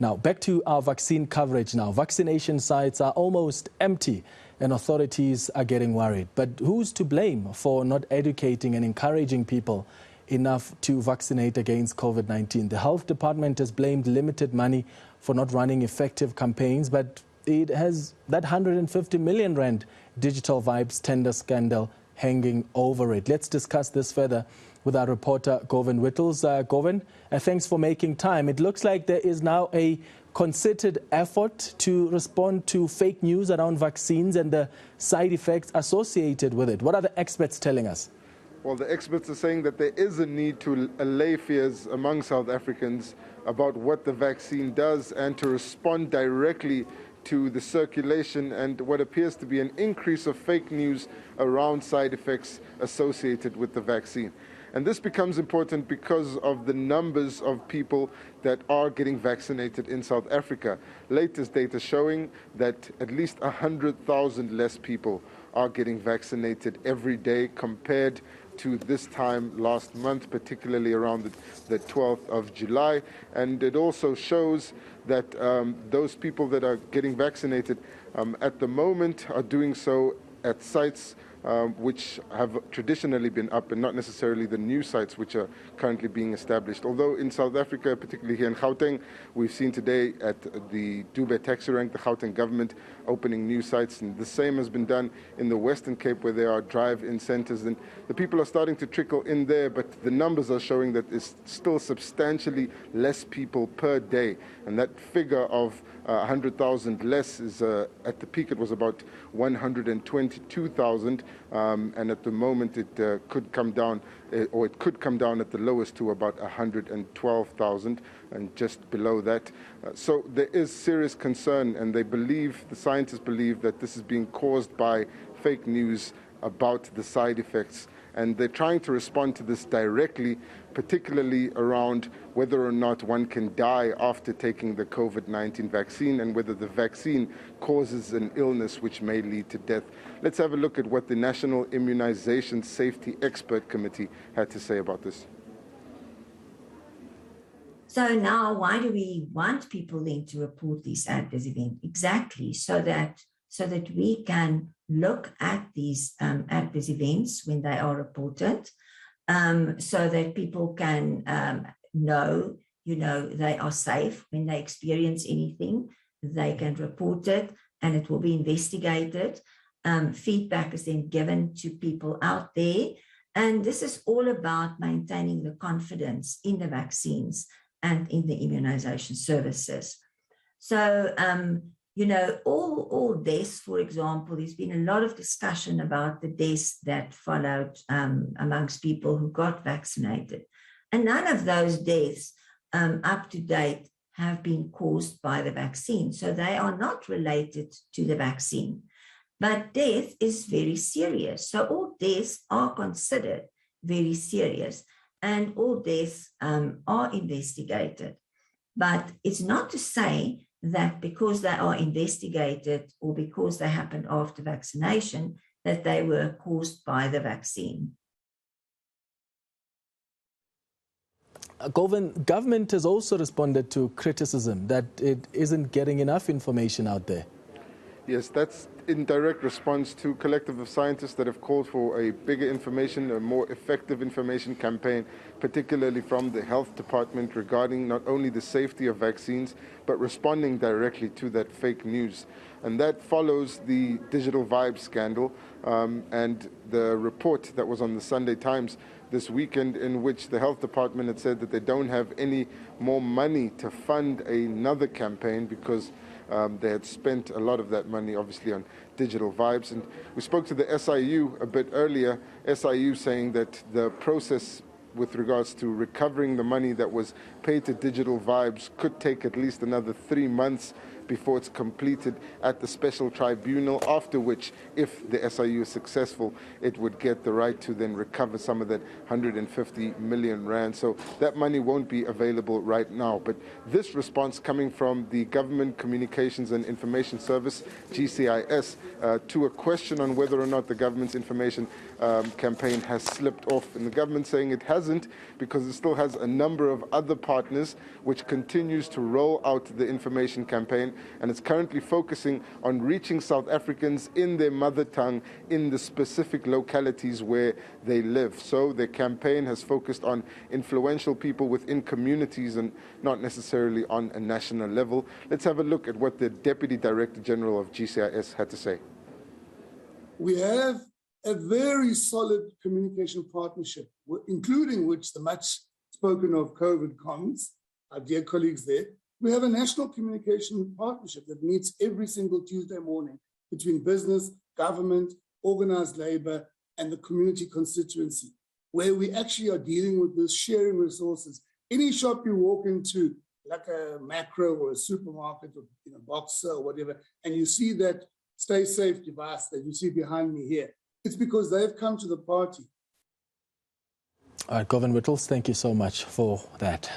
Now, back to our vaccine coverage now. Vaccination sites are almost empty and authorities are getting worried. But who's to blame for not educating and encouraging people enough to vaccinate against COVID-19? The health department has blamed limited money for not running effective campaigns, but it has that 150 million rand digital vibes tender scandal hanging over it. Let's discuss this further with our reporter, Govan Whittles. Govan, thanks for making time. It looks like there is now a concerted effort to respond to fake news around vaccines and the side effects associated with it. What are the experts telling us? Well, the experts are saying that there is a need to allay fears among South Africans about what the vaccine does and to respond directly to the circulation and what appears to be an increase of fake news around side effects associated with the vaccine. And this becomes important because of the numbers of people that are getting vaccinated in South Africa. Latest data showing that at least 100,000 less people are getting vaccinated every day compared to this time last month, particularly around the 12th of July. And it also shows that those people that are getting vaccinated at the moment are doing so at sites which have traditionally been up and not necessarily the new sites which are currently being established. Although in South Africa, particularly here in Gauteng, we've seen today at the Dube taxi rank, the Gauteng government opening new sites, and the same has been done in the Western Cape where there are drive-in centers, and the people are starting to trickle in there, but the numbers are showing that it's still substantially less people per day, and that figure of 100,000 less is at the peak it was about 122,000, and at the moment it could come down, or it could come down at the lowest to about 112,000 and just below that. So there is serious concern, and they believe, the scientists believe, that this is being caused by fake news about the side effects. And they're trying to respond to this directly, particularly around whether or not one can die after taking the COVID-19 vaccine and whether the vaccine causes an illness which may lead to death. Let's have a look at what the National Immunization Safety Expert Committee had to say about this. So now, why do we want people then to report these adverse events? Exactly, so that we can look at these adverse events when they are reported, so that people can know, they are safe when they experience anything. They can report it, and it will be investigated. Feedback is then given to people out there, and this is all about maintaining the confidence in the vaccines and in the immunization services. So, all deaths, for example, there's been a lot of discussion about the deaths that followed amongst people who got vaccinated. And none of those deaths up to date have been caused by the vaccine. So they are not related to the vaccine. But death is very serious. So all deaths are considered very serious, and all deaths are investigated. But it's not to say that because they are investigated or because they happened after vaccination, that they were caused by the vaccine. Govan, government has also responded to criticism that it isn't getting enough information out there. Yes, that's in direct response to a collective of scientists that have called for a bigger information, a more effective information campaign, particularly from the health department regarding not only the safety of vaccines, but responding directly to that fake news. And that follows the digital vibe scandal and the report that was on the Sunday Times this weekend, in which the health department had said that they don't have any more money to fund another campaign because they had spent a lot of that money, obviously, on digital vibes. And we spoke to the SIU a bit earlier, SIU saying that the process with regards to recovering the money that was paid to digital vibes could take at least another 3 months before it's completed at the special tribunal, after which, if the SIU is successful, it would get the right to then recover some of that 150 million rand. So that money won't be available right now. But this response coming from the Government Communications and Information Service, GCIS, to a question on whether or not the government's information campaign has slipped off, and the government saying it hasn't because it still has a number of other partners which continues to roll out the information campaign, and it's currently focusing on reaching South Africans in their mother tongue in the specific localities where they live. So their campaign has focused on influential people within communities and not necessarily on a national level. Let's have a look at what the Deputy Director General of GCIS had to say. We have a very solid communication partnership, including which the much spoken of COVID comms, our dear colleagues there. We have a national communication partnership that meets every single Tuesday morning between business, government, organized labor, and the community constituency, where we actually are dealing with this, sharing resources. Any shop you walk into, like a Macro or a supermarket or Boxer or whatever, and you see that stay safe device that you see behind me here, it's because they've come to the party. All right, Govan Whittles, thank you so much for that.